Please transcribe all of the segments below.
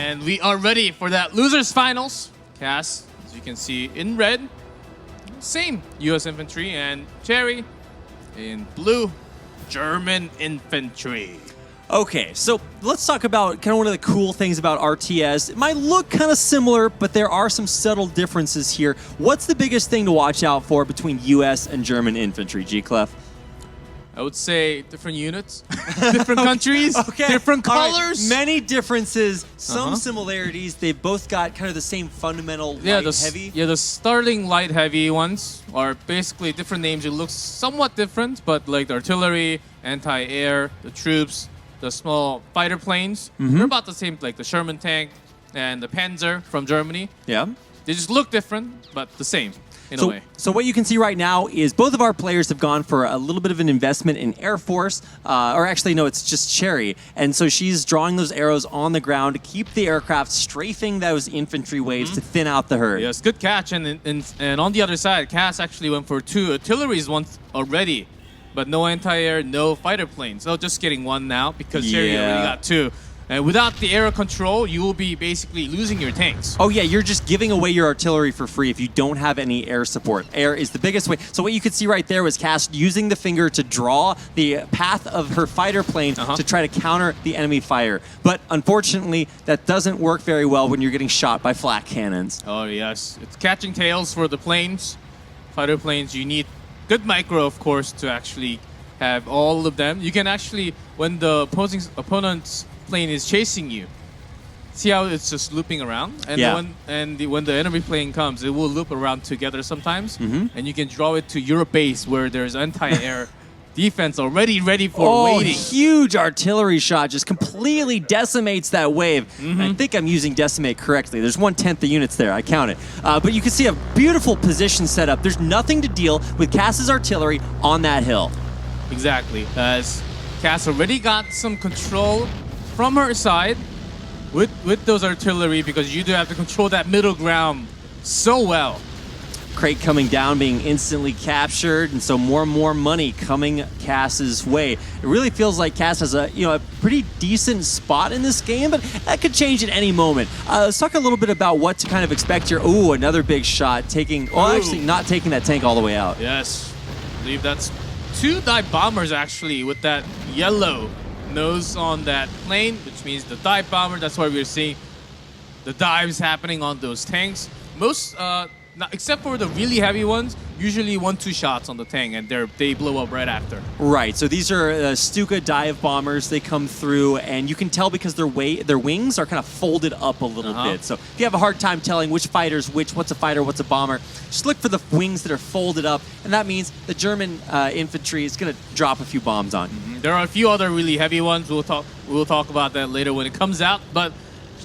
And we are ready for that losers finals. Cass, as you can see in red, same US infantry, and Chary in blue, German infantry. Okay, so let's talk about kind of one of the cool things about RTS. It might look kind of similar, but there are some subtle differences here. What's the biggest thing to watch out for between US and German infantry, G-Clef? I would say different units, different countries, different colors. Right. Many differences, some similarities. They've both got kind of the same fundamental light-heavy. Yeah, the starting light-heavy ones are basically different names. It looks somewhat different, but like the artillery, anti-air, the troops, the small fighter planes, they're about the same, like the Sherman tank and the Panzer from Germany. Yeah. They just look different, but the same. In a way. So what you can see right now is both of our players have gone for a little bit of an investment in Air Force, or actually no, it's just Chary. And so she's drawing those arrows on the ground to keep the aircraft strafing those infantry waves to thin out the herd. Yes, good catch. And on the other side, Cass actually went for 2 artilleries once already, but no anti-air, no fighter planes. So just getting 1 now because Chary already got 2. And without the air control, you will be basically losing your tanks. Oh yeah, you're just giving away your artillery for free if you don't have any air support. Air is the biggest way. So what you could see right there was Cass using the finger to draw the path of her fighter plane to try to counter the enemy fire. But unfortunately, that doesn't work very well when you're getting shot by flak cannons. Oh yes, it's catching tails for the planes. Fighter planes, you need good micro, of course, to actually have all of them. You can actually, when the opponent's plane is chasing you, see how it's just looping around, and when the enemy plane comes, it will loop around together sometimes, and you can draw it to your base where there's anti-air defense already ready for waiting. Huge artillery shot just completely decimates that wave. I think I'm using decimate correctly. There's 1/10 the units there. I count it. But you can see a beautiful position set up. There's nothing to deal with Cass's artillery on that hill. Exactly, as Cass already got some control from her side with those artillery, because you do have to control that middle ground so well. Crate coming down, being instantly captured, and so more and more money coming Cass's way. It really feels like Cass has a pretty decent spot in this game, but that could change at any moment. Let's talk a little bit about what to kind of expect here. Ooh, another big shot, actually not taking that tank all the way out. Yes, I believe that's 2 dive bombers actually with that yellow nose on that plane, which means the dive bomber. That's why we're seeing the dives happening on those tanks. Most, except for the really heavy ones, usually 1-2 shots on the tank, and they blow up right after. Right. So these are Stuka dive bombers. They come through, and you can tell because their wings are kind of folded up a little bit. So if you have a hard time telling which fighter's what's a fighter, what's a bomber, just look for the wings that are folded up, and that means the German infantry is going to drop a few bombs on you. There are a few other really heavy ones. We'll talk about that later when it comes out. But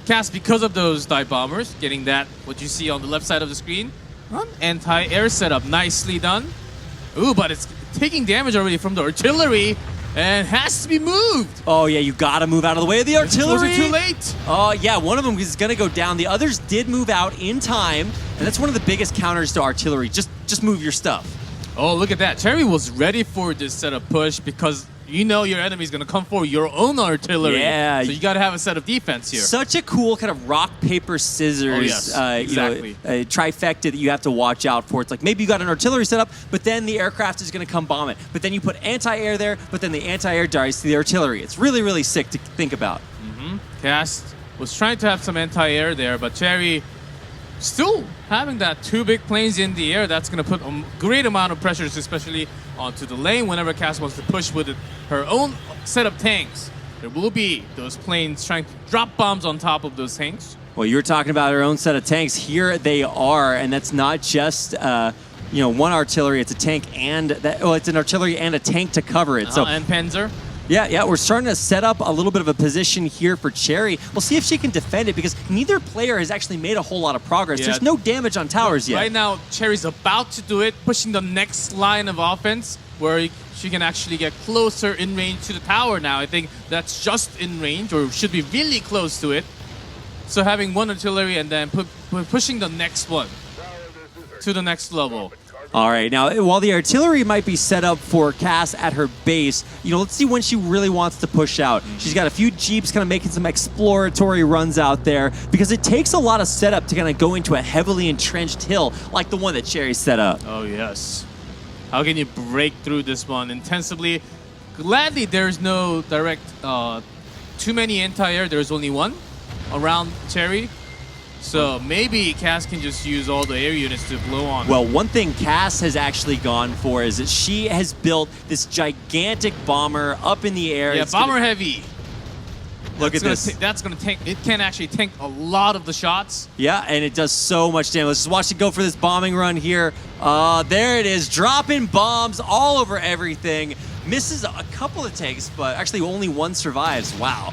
Cass, because of those dive bombers, getting that, what you see on the left side of the screen, anti-air setup, nicely done. Ooh, but it's taking damage already from the artillery and has to be moved. Oh yeah, you gotta move out of the way of the artillery. Was it too late? Oh yeah, one of them is gonna go down. The others did move out in time, and that's one of the biggest counters to artillery. Just move your stuff. Oh, look at that. Chary was ready for this setup push because you know your enemy's going to come for your own artillery. Yeah. So you got to have a set of defense here. Such a cool kind of rock, paper, scissors exactly. Trifecta that you have to watch out for. It's like maybe you got an artillery setup, but then the aircraft is going to come bomb it. But then you put anti-air there, but then the anti-air dies to the artillery. It's really, really sick to think about. Cass was trying to have some anti-air there, but Chary still having that 2 big planes in the air. That's going to put a great amount of pressures, especially onto the lane whenever Cass wants to push with her own set of tanks. There will be those planes trying to drop bombs on top of those tanks. Well, you were talking about her own set of tanks. Here they are, and that's not just one artillery. It's a tank and it's an artillery and a tank to cover it. And Panzer. Yeah, we're starting to set up a little bit of a position here for Chary. We'll see if she can defend it because neither player has actually made a whole lot of progress. There's no damage on towers yet. Right now, Chary's about to do it, pushing the next line of offense where she can actually get closer in range to the tower now. I think that's just in range, or should be really close to it. So having 1 artillery and then pushing the next one to the next level. All right, now while the artillery might be set up for Cass at her base, let's see when she really wants to push out. She's got a few Jeeps kind of making some exploratory runs out there because it takes a lot of setup to kind of go into a heavily entrenched hill like the one that Chary set up. Oh, yes. How can you break through this one intensively? Gladly, there's no direct, too many anti-air. There's only one around Chary. So maybe Cass can just use all the air units to blow on. Well, one thing Cass has actually gone for is that she has built this gigantic bomber up in the air. Yeah, bomber heavy. Look at this. That's going to tank. It can actually tank a lot of the shots. Yeah, and it does so much damage. Let's just watch it go for this bombing run here. There it is, dropping bombs all over everything. Misses a couple of takes, but actually only one survives. Wow.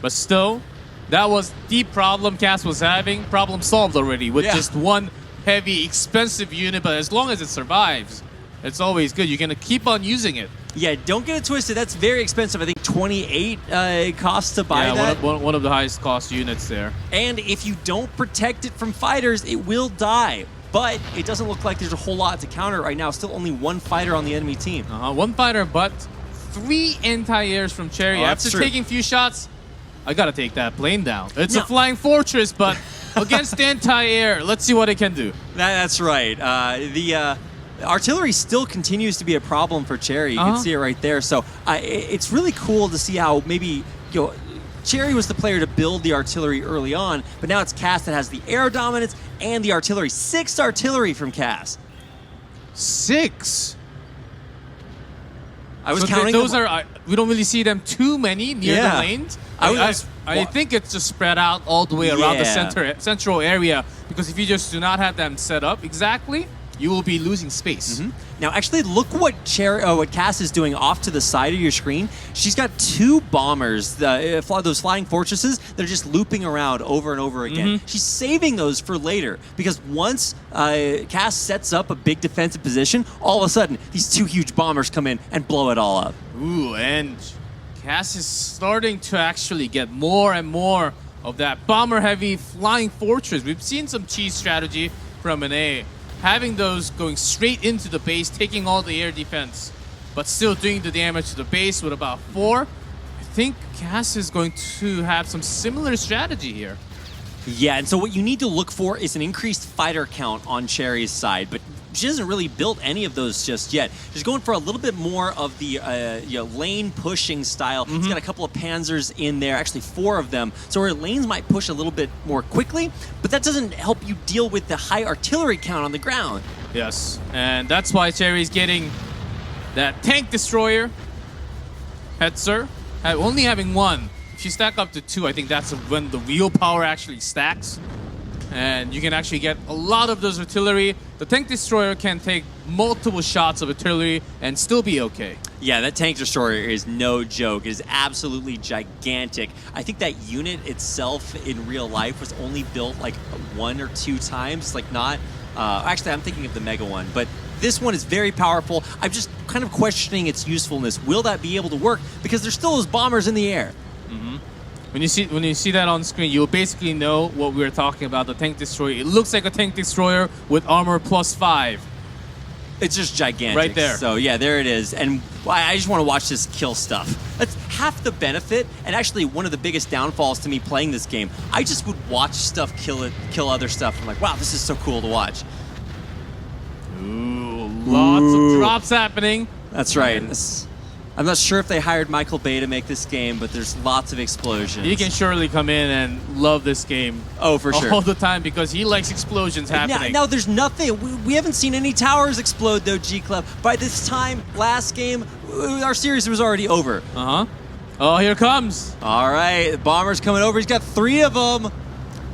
But still, that was the problem Cass was having. Problem solved already with just one heavy, expensive unit. But as long as it survives, it's always good. You're going to keep on using it. Yeah, don't get it twisted. That's very expensive. I think 28 it costs to buy that. One of the highest cost units there. And if you don't protect it from fighters, it will die. But it doesn't look like there's a whole lot to counter it right now. Still only one fighter on the enemy team. One fighter, but 3 anti-airs from Chary. After taking a few shots, I gotta take that plane down. It's a flying fortress, but against anti-air, let's see what it can do. That's right. The artillery still continues to be a problem for Chary. You can see it right there. So it's really cool to see how maybe Chary was the player to build the artillery early on, but now it's Cass that has the air dominance and the artillery. 6 artillery from Cass. 6. I was counting. Those are we don't really see them too many near the lanes. I think it's just spread out all the way around the central area, because if you just do not have them set up exactly, you will be losing space. Now, actually, look what Cass is doing off to the side of your screen. She's got 2 bombers, those flying fortresses, that are just looping around over and over again. She's saving those for later, because once Cass sets up a big defensive position, all of a sudden, these 2 huge bombers come in and blow it all up. Ooh, and Cass is starting to actually get more and more of that bomber-heavy flying fortress. We've seen some cheese strategy from an A, having those going straight into the base, taking all the air defense, but still doing the damage to the base with about 4. I think Cass is going to have some similar strategy here. Yeah, and so what you need to look for is an increased fighter count on Chary's side, but she hasn't really built any of those just yet. She's going for a little bit more of the lane pushing style. She's got a couple of panzers in there, actually 4 of them, so her lanes might push a little bit more quickly, but that doesn't help you deal with the high artillery count on the ground. Yes, and that's why Chary's getting that tank destroyer, Hetzer, only having 1. If you stack up to 2, I think that's when the real power actually stacks. And you can actually get a lot of those artillery. The tank destroyer can take multiple shots of artillery and still be okay. Yeah, that tank destroyer is no joke. It is absolutely gigantic. I think that unit itself in real life was only built like 1 or 2 times. Like not, actually I'm thinking of the Mega one, but this one is very powerful. I'm just kind of questioning its usefulness. Will that be able to work? Because there's still those bombers in the air. When you see that on screen, you'll basically know what we were talking about, the tank destroyer. It looks like a tank destroyer with armor +5. It's just gigantic. Right there. So yeah, there it is. And I just want to watch this kill stuff. That's half the benefit, and actually one of the biggest downfalls to me playing this game. I just would watch stuff kill other stuff. I'm like, wow, this is so cool to watch. Ooh, lots of drops happening. That's right. I'm not sure if they hired Michael Bay to make this game, but there's lots of explosions. He can surely come in and love this game. Oh, for sure. All the time, because he likes explosions happening. Now there's nothing. We haven't seen any towers explode, though, G-Club. By this time, last game, our series was already over. Oh, here comes. All right, the bomber's coming over. He's got 3 of them.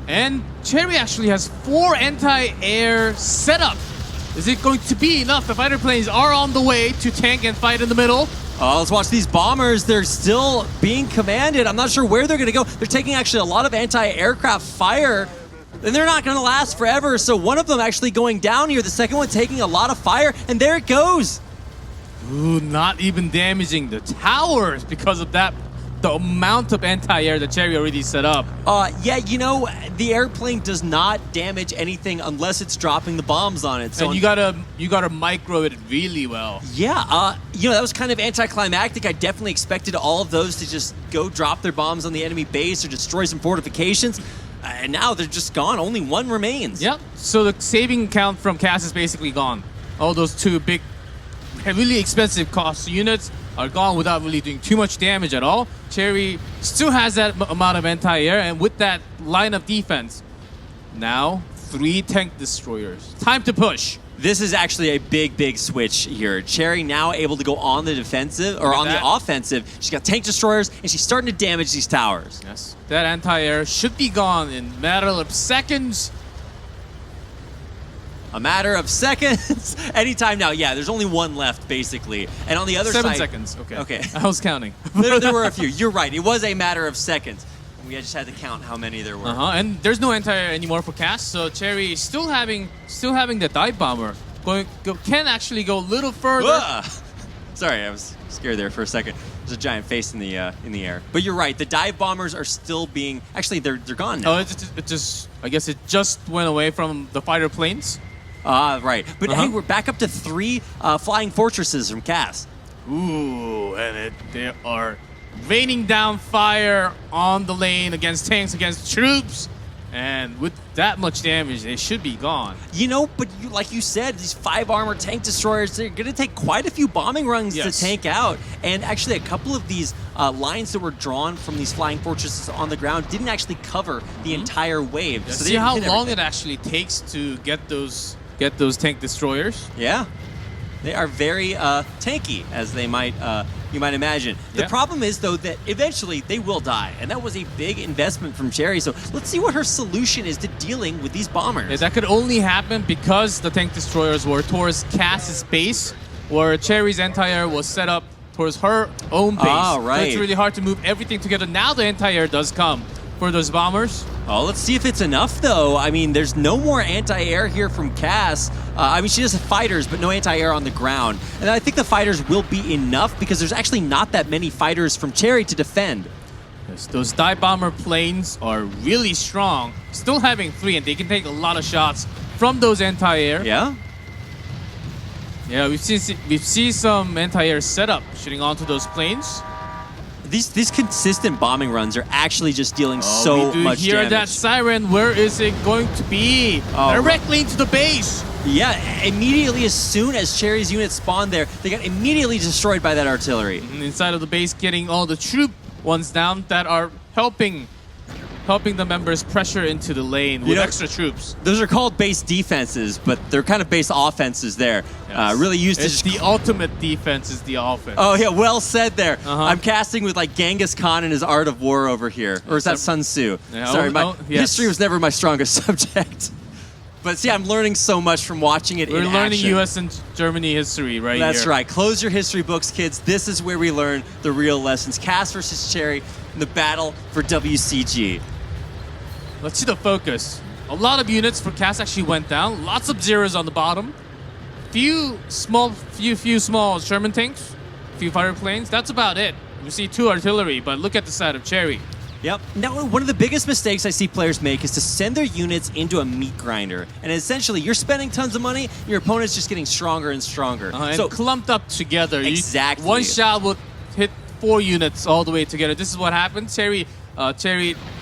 And Chary actually has 4 anti-air set up. Is it going to be enough? The fighter planes are on the way to tank and fight in the middle. Oh, let's watch these bombers. They're still being commanded. I'm not sure where they're going to go. They're taking actually a lot of anti-aircraft fire, and they're not going to last forever. So one of them actually going down here. The second one taking a lot of fire, and there it goes. Ooh, not even damaging the towers because of that the amount of anti-air that Chary already set up. Yeah, you know, the airplane does not damage anything unless it's dropping the bombs on it. So And you gotta micro it really well. yeah, you know, that was kind of anticlimactic. I definitely expected all of those to just go drop their bombs on the enemy base or destroy some fortifications. And now they're just gone. Only one remains. Yep. So the saving count from Cass is basically gone. All those two big, really expensive cost units are gone without really doing too much damage at all. Chary still has that amount of anti-air, and with that line of defense, now 3 tank destroyers. Time to push. This is actually a big switch here. Chary now able to go on the defensive, or on the offensive. She's got tank destroyers, and she's starting to damage these towers. Yes. That anti-air should be gone in a matter of seconds. A matter of seconds. Anytime now. Yeah, there's only one left, basically. And on the other 7 side... seconds. Okay. Okay. I was counting. there were a few. You're right. It was a matter of seconds. We just had to count how many there were. And there's no anti-air anymore for Cass, so Chary is still having the dive bomber. Can actually go a little further. Sorry, I was scared there for a second. There's a giant face in the air. But you're right. The dive bombers are still being... Actually, they're gone now. Oh, I guess it just went away from the fighter planes. Right. But hey, we're back up to 3 flying fortresses from Cass. Ooh, and they are raining down fire on the lane against tanks, against troops. And with that much damage, they should be gone. You know, but like you said, these 5 armor tank destroyers, they're going to take quite a few bombing runs to tank out. And actually, a couple of these lines that were drawn from these flying fortresses on the ground didn't actually cover the entire wave. Yeah, so see how long it actually takes to get those tank destroyers? Yeah. They are very tanky, as they might you might imagine. The problem is, though, that eventually they will die, and that was a big investment from Chary. So let's see what her solution is to dealing with these bombers. Yeah, that could only happen because the tank destroyers were towards Cass's base, where Chary's anti-air was set up towards her own base. Ah, right. So it's really hard to move everything together. Now the anti-air does come for those bombers. Oh, let's see if it's enough, though. I mean, there's no more anti-air here from Cass. I mean, she does have fighters, but no anti-air on the ground. And I think the fighters will be enough because there's actually not that many fighters from Chary to defend. Yes, those dive bomber planes are really strong. Still having 3, and they can take a lot of shots from those anti-air. Yeah? Yeah, we've seen some anti-air setup shooting onto those planes. These consistent bombing runs are actually just dealing so much damage. We do hear that siren. Where is it going to be? Directly into the base. Yeah, immediately as soon as Chary's units spawned there, they got immediately destroyed by that artillery. And inside of the base, getting all the troop ones down that are helping the members pressure into the lane with extra troops. Those are called base defenses, but they're kind of base offenses there. Yes. Really used it's to the ultimate defense is the offense. Oh, yeah, well said there. I'm casting with like Genghis Khan and his Art of War over here. Or is that Sun Tzu? Yeah, Sorry, history was never my strongest subject. But see, I'm learning so much from watching it in action. We're learning U.S. and Germany history right That's here. right. Close your history books, kids. This is where we learn the real lessons. Cass versus Chary in the battle for WCG. Let's see the focus. A lot of units for Cass actually went down. Lots of zeros on the bottom. Few small Sherman tanks. Few fighter planes. That's about it. We see 2 artillery, but look at the side of Chary. Yep. Now, one of the biggest mistakes I see players make is to send their units into a meat grinder. And essentially, you're spending tons of money, your opponent's just getting stronger and stronger. And clumped up together. Exactly. One shot will hit 4 units all the way together. This is what happened. Chary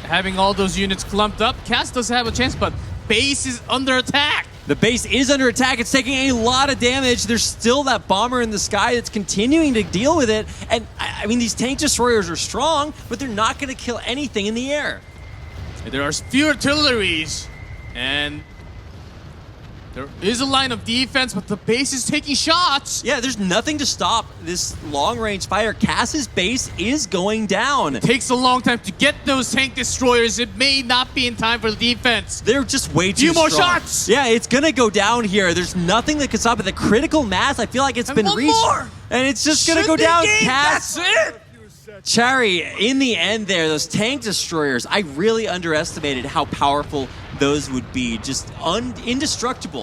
having all those units clumped up. Cass does have a chance, but base is under attack. The base is under attack. It's taking a lot of damage. There's still that bomber in the sky that's continuing to deal with it. And, I mean, these tank destroyers are strong, but they're not going to kill anything in the air. There are few artilleries, and there is a line of defense, but the base is taking shots. Yeah, there's nothing to stop this long-range fire. Cass's base is going down. It takes a long time to get those tank destroyers. It may not be in time for the defense. They're just way too strong. Few more shots. Yeah, it's going to go down here. There's nothing that can stop it. The critical mass, I feel like it's been reached. More. And it's just going to go down. Cass. That's it. Chary, in the end there, those tank destroyers, I really underestimated how powerful those would be. Just indestructible.